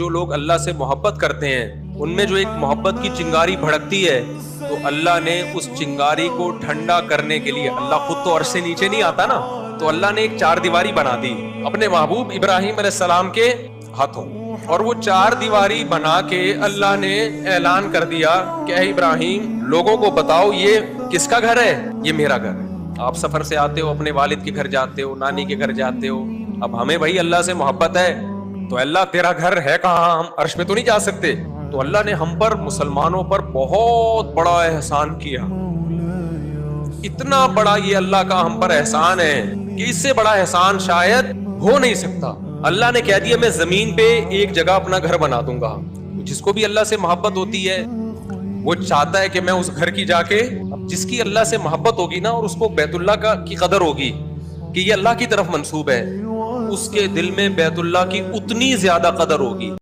جو لوگ اللہ سے محبت کرتے ہیں ان میں جو ایک محبت کی چنگاری بھڑکتی ہے، تو اللہ نے اس چنگاری کو ٹھنڈا کرنے کے لیے، اللہ خود تو عرش سے نیچے نہیں آتا نا، تو اللہ نے ایک چار دیواری بنا دی اپنے محبوب ابراہیم علیہ السلام کے ہاتھوں، اور وہ چار دیواری بنا کے اللہ نے اعلان کر دیا کہ اے ابراہیم لوگوں کو بتاؤ یہ کس کا گھر ہے، یہ میرا گھر ہے۔ آپ سفر سے آتے ہو، اپنے والد کے گھر جاتے ہو، نانی کے گھر جاتے ہو، اب ہمیں بھائی اللہ سے محبت ہے تو اللہ تیرا گھر ہے کہاں، ہم عرش پہ تو نہیں جا سکتے، تو اللہ نے ہم پر مسلمانوں پر بہت بڑا احسان کیا، اتنا بڑا یہ اللہ کا ہم پر احسان ہے کہ اس سے بڑا احسان شاید ہو نہیں سکتا۔ اللہ نے کہہ دیا میں زمین پہ ایک جگہ اپنا گھر بنا دوں گا۔ جس کو بھی اللہ سے محبت ہوتی ہے وہ چاہتا ہے کہ میں اس گھر کی جا کے، جس کی اللہ سے محبت ہوگی نا اور اس کو بیت اللہ کی قدر ہوگی کہ یہ اللہ کی طرف منسوب ہے، اس کے دل میں بیت اللہ کی اتنی زیادہ قدر ہوگی